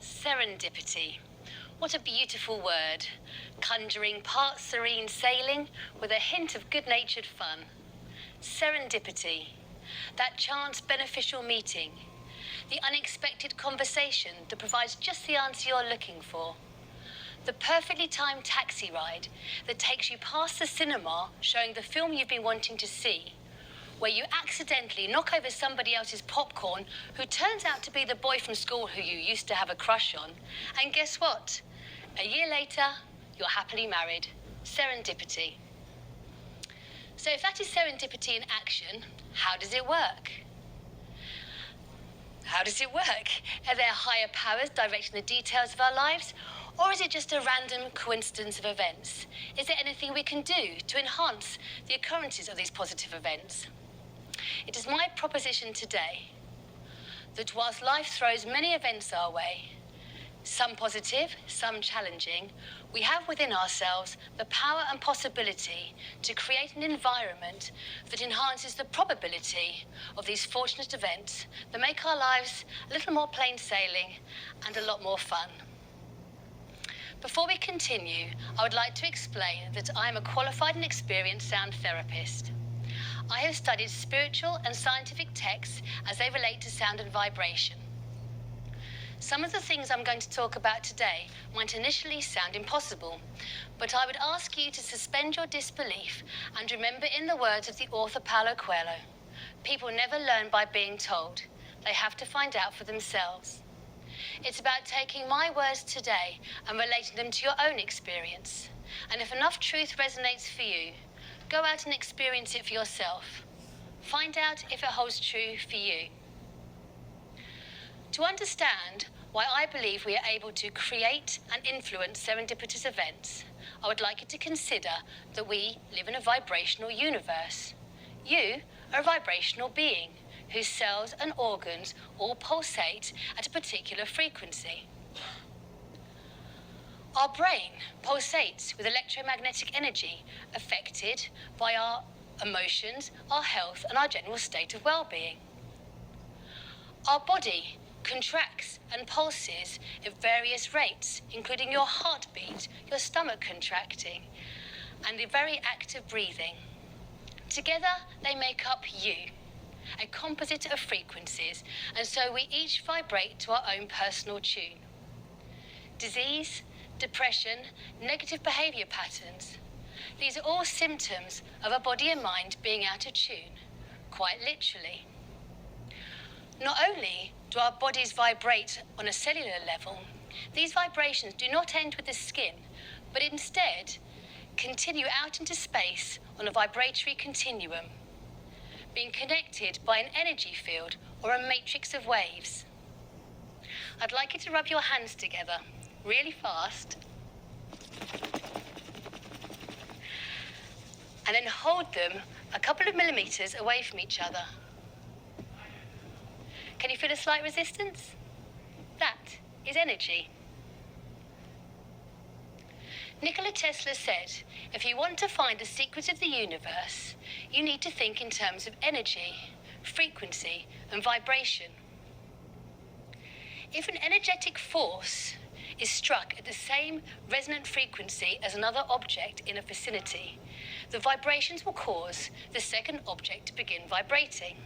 Serendipity. What a beautiful word, conjuring part serene sailing with a hint of good-natured fun. Serendipity, that chance beneficial meeting, the unexpected conversation that provides just the answer you're looking for. The perfectly timed taxi ride that takes you past the cinema showing the film you've been wanting to see, where you accidentally knock over somebody else's popcorn who turns out to be the boy from school who you used to have a crush on. And guess what? A year later, you're happily married. Serendipity. So if that is serendipity in action, how does it work? How does it work? Are there higher powers directing the details of our lives? Or is it just a random coincidence of events? Is there anything we can do to enhance the occurrences of these positive events? It is my proposition today that whilst life throws many events our way, some positive, some challenging, we have within ourselves the power and possibility to create an environment that enhances the probability of these fortunate events that make our lives a little more plain sailing and a lot more fun. Before we continue, I would like to explain that I am a qualified and experienced sound therapist. I have studied spiritual and scientific texts as they relate to sound and vibration. Some of the things I'm going to talk about today might initially sound impossible, but I would ask you to suspend your disbelief and remember in the words of the author Paulo Coelho, people never learn by being told. They have to find out for themselves. It's about taking my words today and relating them to your own experience. And if enough truth resonates for you, go out and experience it for yourself. Find out if it holds true for you. To understand why I believe we are able to create and influence serendipitous events, I would like you to consider that we live in a vibrational universe. You are a vibrational being whose cells and organs all pulsate at a particular frequency. Our brain pulsates with electromagnetic energy affected by our emotions, our health, and our general state of well-being. Our body contracts and pulses at various rates, including your heartbeat, your stomach contracting, and the very active breathing. Together, they make up you, a composite of frequencies, and so we each vibrate to our own personal tune. Disease, depression, negative behaviour patterns. These are all symptoms of our body and mind being out of tune, quite literally. Not only do our bodies vibrate on a cellular level, these vibrations do not end with the skin, but instead continue out into space on a vibratory continuum, being connected by an energy field or a matrix of waves. I'd like you to rub your hands together really fast and then hold them a couple of millimeters away from each other. Can you feel a slight resistance? That is energy. Nikola Tesla said, if you want to find the secrets of the universe, you need to think in terms of energy, frequency, and vibration. If an energetic force is struck at the same resonant frequency as another object in a vicinity, the vibrations will cause the second object to begin vibrating.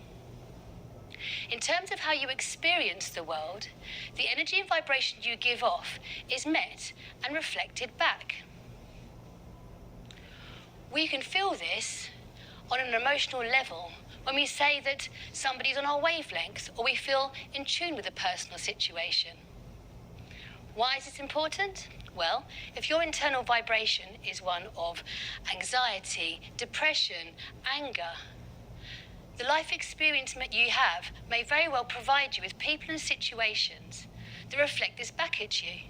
In terms of how you experience the world, the energy and vibration you give off is met and reflected back. We can feel this on an emotional level when we say that somebody's on our wavelength or we feel in tune with a personal situation. Why is this important? Well, if your internal vibration is one of anxiety, depression, anger, the life experience you have may very well provide you with people and situations that reflect this back at you,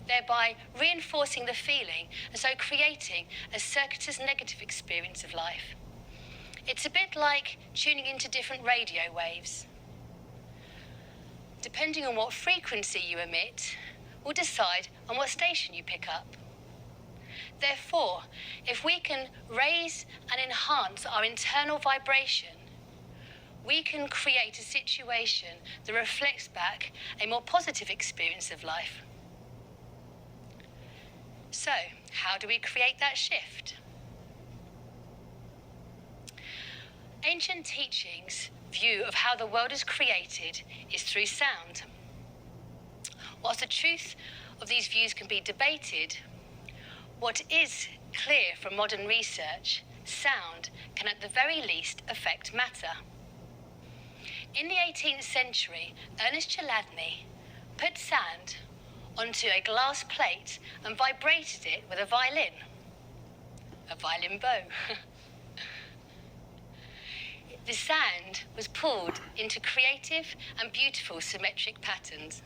thereby reinforcing the feeling and so creating a circuitous negative experience of life. It's a bit like tuning into different radio waves. Depending on what frequency you emit, will decide on what station you pick up. Therefore, if we can raise and enhance our internal vibration, we can create a situation that reflects back a more positive experience of life. So, how do we create that shift? Ancient teachings' view of how the world is created is through sound. Whilst the truth of these views can be debated, what is clear from modern research, sound can at the very least affect matter. In the 18th century, Ernest Chladni put sand onto a glass plate and vibrated it with a violin bow. The sand was pulled into creative and beautiful symmetric patterns.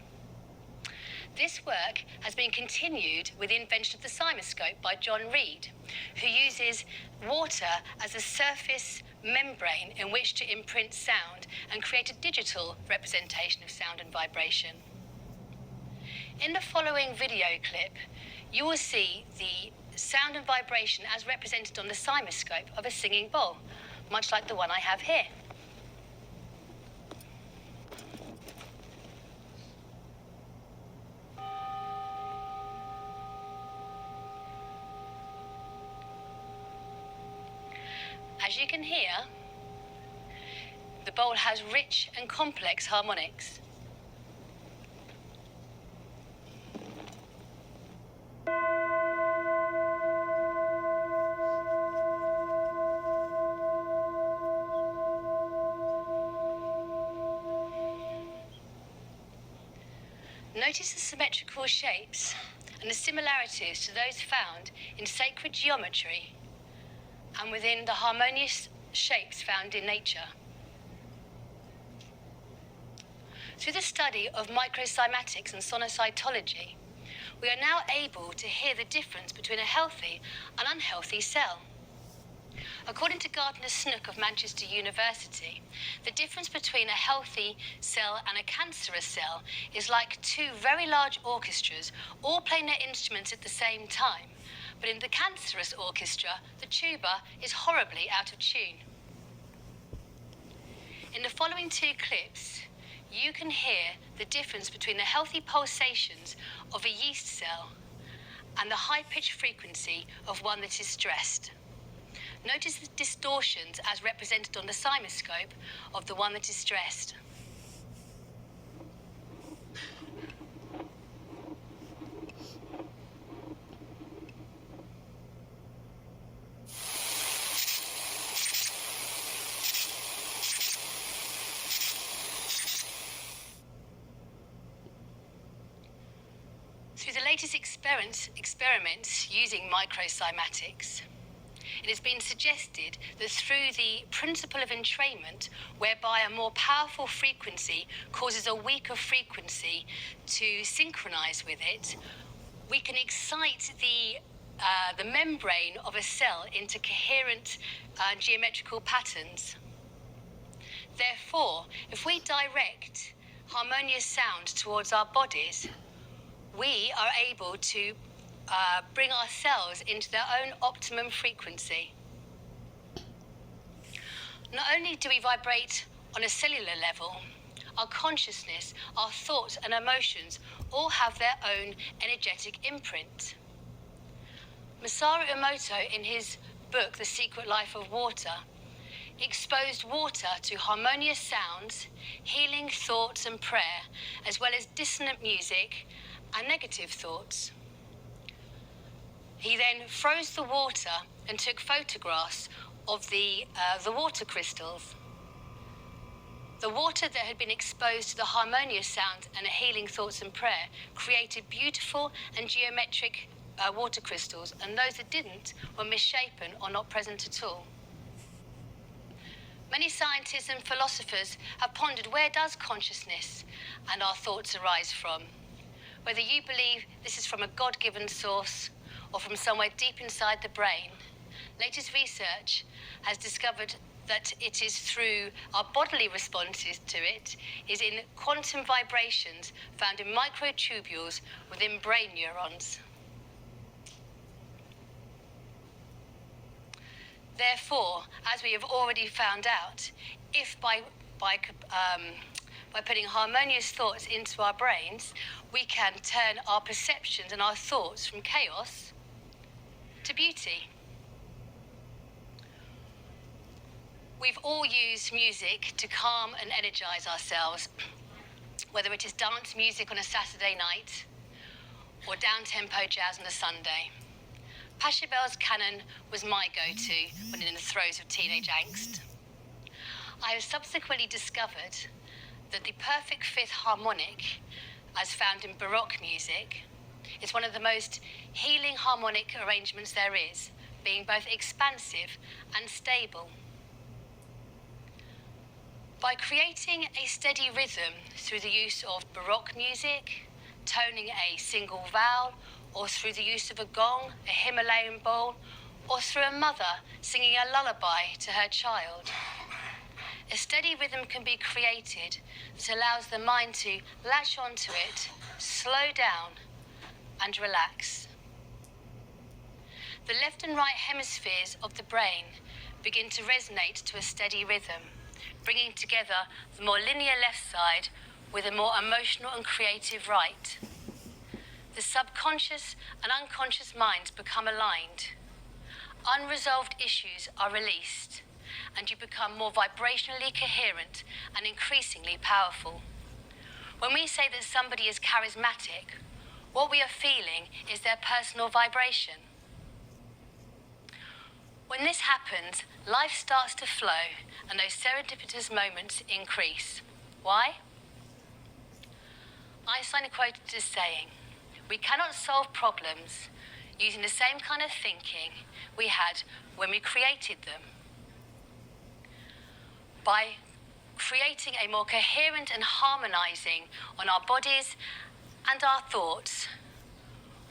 This work has been continued with the invention of the cymoscope by John Reed, who uses water as a surface membrane in which to imprint sound and create a digital representation of sound and vibration. In the following video clip, you will see the sound and vibration as represented on the cymoscope of a singing bowl, much like the one I have here. As you can hear, the bowl has rich and complex harmonics. Notice the symmetrical shapes and the similarities to those found in sacred geometry and within the harmonious shapes found in nature. Through the study of microcymatics and sonocytology, we are now able to hear the difference between a healthy and unhealthy cell. According to Gardner Snook of Manchester University, the difference between a healthy cell and a cancerous cell is like two very large orchestras all playing their instruments at the same time. But in the cancerous orchestra, the tuba is horribly out of tune. In the following two clips, you can hear the difference between the healthy pulsations of a yeast cell and the high-pitched frequency of one that is stressed. Notice the distortions as represented on the cymoscope of the one that is stressed. Through the latest experiments using microcymatics, it has been suggested that through the principle of entrainment, whereby a more powerful frequency causes a weaker frequency to synchronize with it, we can excite the membrane of a cell into coherent geometrical patterns. Therefore, if we direct harmonious sound towards our bodies, we are able to bring our cells into their own optimum frequency. Not only do we vibrate on a cellular level, our consciousness, our thoughts and emotions all have their own energetic imprint. Masaru Emoto, in his book The Secret Life of Water, exposed water to harmonious sounds, healing thoughts and prayer, as well as dissonant music and negative thoughts. He then froze the water and took photographs of the water crystals. The water that had been exposed to the harmonious sounds and the healing thoughts and prayer created beautiful and geometric water crystals, and those that didn't were misshapen or not present at all. Many scientists and philosophers have pondered, where does consciousness and our thoughts arise from? Whether you believe this is from a God-given source or from somewhere deep inside the brain, latest research has discovered that it is through our bodily responses to it, is in quantum vibrations found in microtubules within brain neurons. Therefore, as we have already found out, if by by putting harmonious thoughts into our brains, we can turn our perceptions and our thoughts from chaos to beauty. We've all used music to calm and energize ourselves, whether it is dance music on a Saturday night or down-tempo jazz on a Sunday. Pachelbel's Canon was my go-to when in the throes of teenage angst. I have subsequently discovered that the perfect fifth harmonic, as found in Baroque music, is one of the most healing harmonic arrangements there is, being both expansive and stable. By creating a steady rhythm through the use of Baroque music, toning a single vowel, or through the use of a gong, a Himalayan bowl, or through a mother singing a lullaby to her child, a steady rhythm can be created that allows the mind to latch onto it, slow down, and relax. The left and right hemispheres of the brain begin to resonate to a steady rhythm, bringing together the more linear left side with a more emotional and creative right. The subconscious and unconscious minds become aligned. Unresolved issues are released, and you become more vibrationally coherent and increasingly powerful. When we say that somebody is charismatic, what we are feeling is their personal vibration. When this happens, life starts to flow and those serendipitous moments increase. Why? Einstein quoted as saying, "We cannot solve problems using the same kind of thinking we had when we created them." By creating a more coherent and harmonizing on our bodies and our thoughts,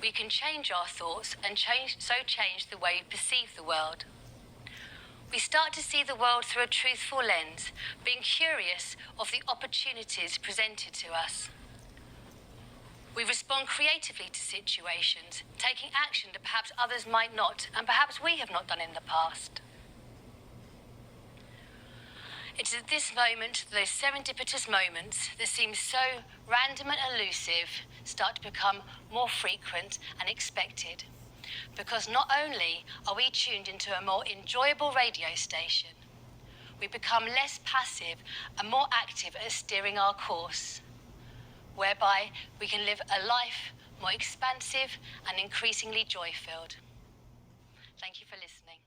we can change our thoughts and change the way we perceive the world. We start to see the world through a truthful lens, being curious of the opportunities presented to us. We respond creatively to situations, taking action that perhaps others might not, and perhaps we have not done in the past. It is at this moment, those serendipitous moments that seem so random and elusive, start to become more frequent and expected. Because not only are we tuned into a more enjoyable radio station, we become less passive and more active at steering our course, whereby we can live a life more expansive and increasingly joy-filled. Thank you for listening.